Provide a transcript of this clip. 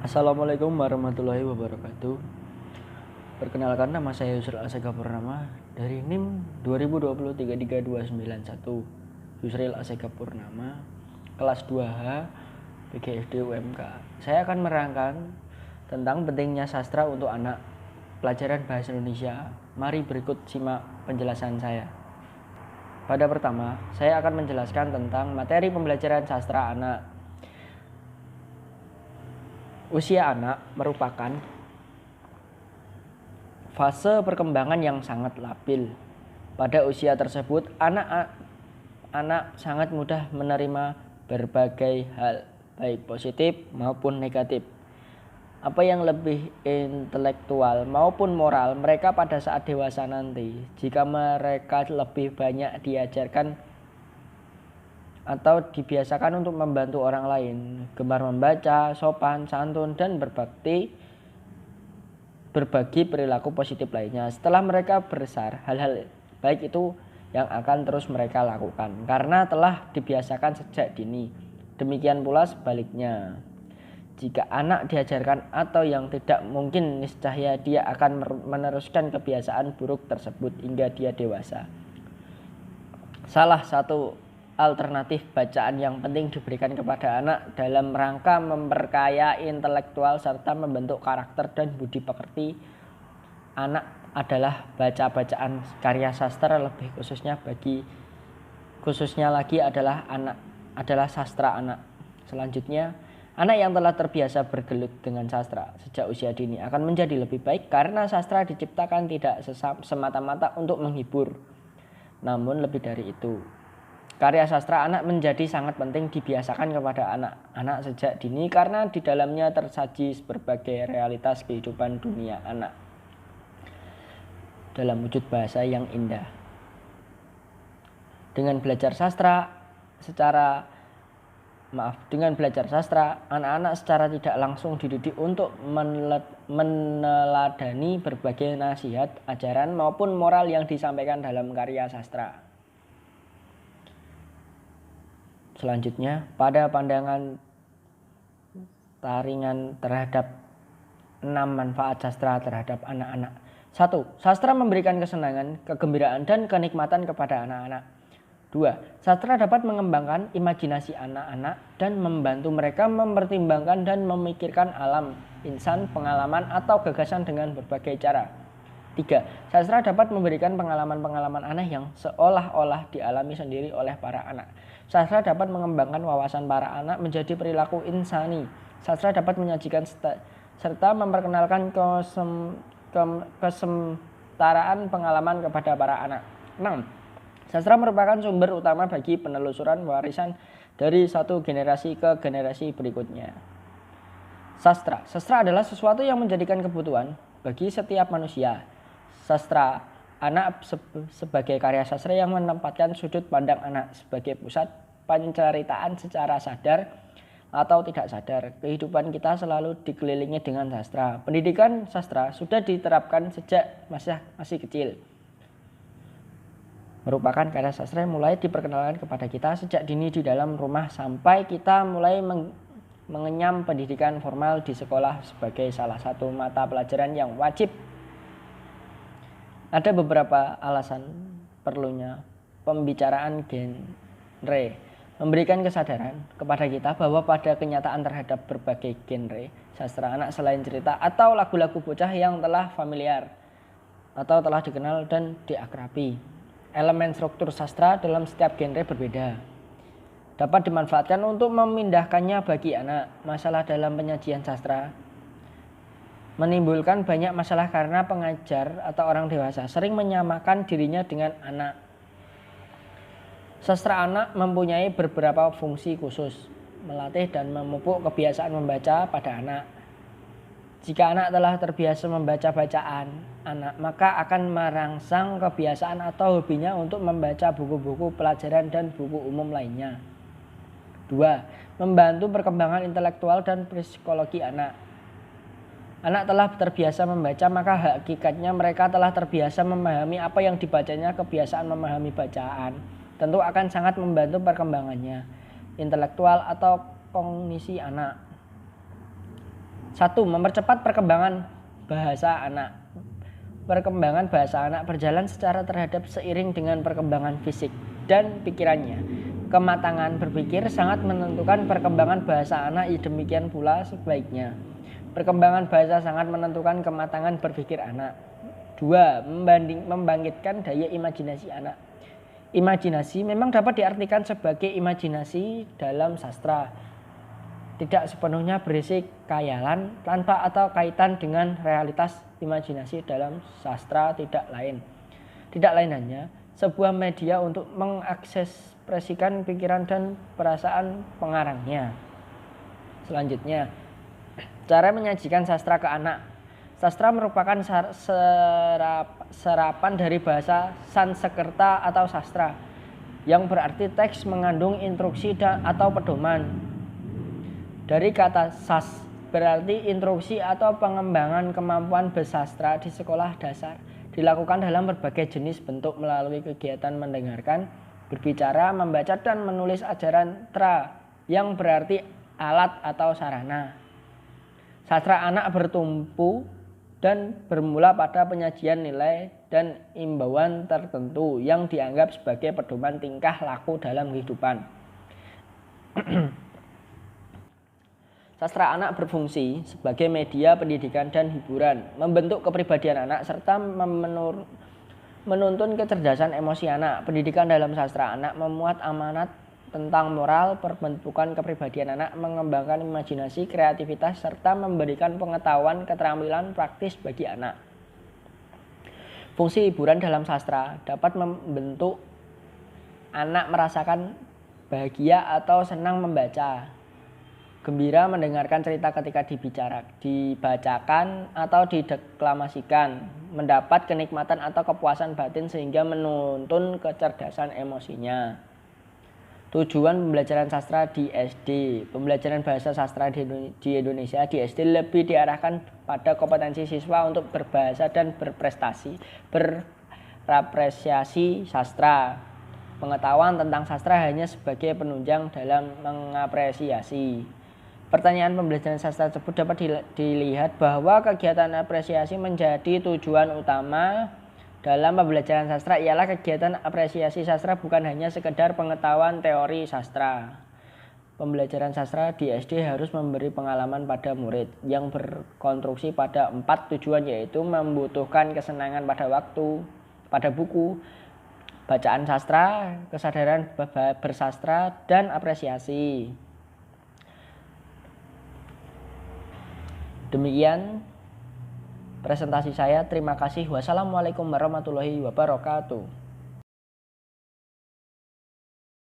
Assalamualaikum warahmatullahi wabarakatuh. Perkenalkan, nama saya Yusril Asega Purnama dari NIM 2023-33291. Yusril Asega Purnama, kelas 2H PGSD UMK. Saya akan menerangkan tentang pentingnya sastra untuk anak, pelajaran bahasa Indonesia. Mari berikut simak penjelasan saya. Pada pertama, saya akan menjelaskan tentang materi pembelajaran sastra anak. Usia anak merupakan fase perkembangan yang sangat labil. Pada usia tersebut, anak sangat mudah menerima berbagai hal, baik positif maupun negatif. Apa yang lebih intelektual maupun moral mereka pada saat dewasa nanti, jika mereka lebih banyak diajarkan atau dibiasakan untuk membantu orang lain, gemar membaca, sopan, santun, dan berbagi perilaku positif lainnya. Setelah mereka besar, hal-hal baik itu yang akan terus mereka lakukan karena telah dibiasakan sejak dini. Demikian pula sebaliknya. Jika anak diajarkan atau yang tidak, mungkin niscaya dia akan meneruskan kebiasaan buruk tersebut hingga dia dewasa. Salah satu alternatif bacaan yang penting diberikan kepada anak dalam rangka memperkaya intelektual serta membentuk karakter dan budi pekerti anak adalah baca-bacaan karya sastra, lebih khususnya lagi adalah sastra anak. Selanjutnya, anak yang telah terbiasa bergelut dengan sastra sejak usia dini akan menjadi lebih baik karena sastra diciptakan tidak semata-mata untuk menghibur, namun lebih dari itu. Karya sastra anak menjadi sangat penting dibiasakan kepada anak-anak sejak dini karena di dalamnya tersaji berbagai realitas kehidupan dunia anak dalam wujud bahasa yang indah. Dengan belajar sastra, anak-anak secara tidak langsung dididik untuk meneladani berbagai nasihat, ajaran maupun moral yang disampaikan dalam karya sastra. Selanjutnya, pada pandangan taringan terhadap 6 manfaat sastra terhadap anak-anak. 1. Sastra memberikan kesenangan, kegembiraan, dan kenikmatan kepada anak-anak. 2. Sastra dapat mengembangkan imajinasi anak-anak dan membantu mereka mempertimbangkan dan memikirkan alam, insan, pengalaman, atau gagasan dengan berbagai cara. 3. Sastra dapat memberikan pengalaman-pengalaman aneh yang seolah-olah dialami sendiri oleh para anak. Sastra dapat mengembangkan wawasan para anak menjadi perilaku insani. Sastra dapat menyajikan serta memperkenalkan kesetaraan pengalaman kepada para anak. 6. Sastra merupakan sumber utama bagi penelusuran warisan dari satu generasi ke generasi berikutnya. Sastra adalah sesuatu yang menjadikan kebutuhan bagi setiap manusia. Sastra anak sebagai karya sastra yang menempatkan sudut pandang anak sebagai pusat penceritaan secara sadar atau tidak sadar. Kehidupan kita selalu dikelilingi dengan sastra. Pendidikan sastra sudah diterapkan sejak masih kecil. Merupakan karya sastra yang mulai diperkenalkan kepada kita sejak dini di dalam rumah sampai kita mulai mengenyam pendidikan formal di sekolah sebagai salah satu mata pelajaran yang wajib. Ada beberapa alasan perlunya pembicaraan genre memberikan kesadaran kepada kita bahwa pada kenyataan terhadap berbagai genre sastra anak selain cerita atau lagu-lagu bocah yang telah familiar atau telah dikenal dan diakrabi. Elemen struktur sastra dalam setiap genre berbeda. Dapat dimanfaatkan untuk memindahkannya bagi anak. Masalah dalam penyajian sastra menimbulkan banyak masalah karena pengajar atau orang dewasa sering menyamakan dirinya dengan anak. Sastra anak mempunyai beberapa fungsi khusus, melatih dan memupuk kebiasaan membaca pada anak. Jika anak telah terbiasa membaca bacaan anak, maka akan merangsang kebiasaan atau hobinya untuk membaca buku-buku pelajaran dan buku umum lainnya. 2. Membantu perkembangan intelektual dan psikologi anak. Anak telah terbiasa membaca, maka hakikatnya mereka telah terbiasa memahami apa yang dibacanya. Kebiasaan memahami bacaan tentu akan sangat membantu perkembangannya intelektual atau kognisi anak. 1. Mempercepat perkembangan bahasa anak. Perkembangan bahasa anak berjalan secara terhadap seiring dengan perkembangan fisik dan pikirannya. Kematangan berpikir sangat menentukan perkembangan bahasa anak, demikian pula sebaliknya. Perkembangan bahasa sangat menentukan kematangan berpikir anak. 2. Membangkitkan daya imajinasi anak. Imajinasi memang dapat diartikan sebagai imajinasi dalam sastra. Tidak sepenuhnya berisi khayalan tanpa atau kaitan dengan realitas. Imajinasi dalam sastra tidak lain hanya sebuah media untuk mengekspresikan pikiran dan perasaan pengarangnya. Selanjutnya, cara menyajikan sastra ke anak. Sastra merupakan serapan dari bahasa Sanskerta atau sastra, yang berarti teks mengandung instruksi atau pedoman. Dari kata sas berarti instruksi atau pengembangan kemampuan bersastra di sekolah dasar dilakukan dalam berbagai jenis bentuk melalui kegiatan mendengarkan, berbicara, membaca, dan menulis ajaran tra yang berarti alat atau sarana. Sastra anak bertumpu dan bermula pada penyajian nilai dan imbauan tertentu yang dianggap sebagai pedoman tingkah laku dalam kehidupan. Sastra anak berfungsi sebagai media pendidikan dan hiburan, membentuk kepribadian anak, serta menuntun kecerdasan emosi anak. Pendidikan dalam sastra anak memuat amanat tentang moral, pembentukan kepribadian anak, mengembangkan imajinasi, kreativitas, serta memberikan pengetahuan keterampilan praktis bagi anak. Fungsi hiburan dalam sastra dapat membentuk anak merasakan bahagia atau senang membaca, gembira mendengarkan cerita ketika dibacakan atau dideklamasikan, mendapat kenikmatan atau kepuasan batin sehingga menuntun kecerdasan emosinya. Tujuan pembelajaran sastra di SD. Pembelajaran bahasa sastra di Indonesia di SD lebih diarahkan pada kompetensi siswa untuk berbahasa dan berapresiasi sastra. Pengetahuan tentang sastra hanya sebagai penunjang dalam mengapresiasi. Pertanyaan pembelajaran sastra tersebut dapat dilihat bahwa kegiatan apresiasi menjadi tujuan utama dalam pembelajaran sastra. Ialah kegiatan apresiasi sastra bukan hanya sekedar pengetahuan teori sastra. Pembelajaran sastra di SD harus memberi pengalaman pada murid yang berkonstruksi pada 4 tujuan, yaitu membutuhkan kesenangan pada buku, bacaan sastra, kesadaran bersastra, dan apresiasi. Demikian presentasi saya. Terima kasih. Wassalamualaikum warahmatullahi wabarakatuh.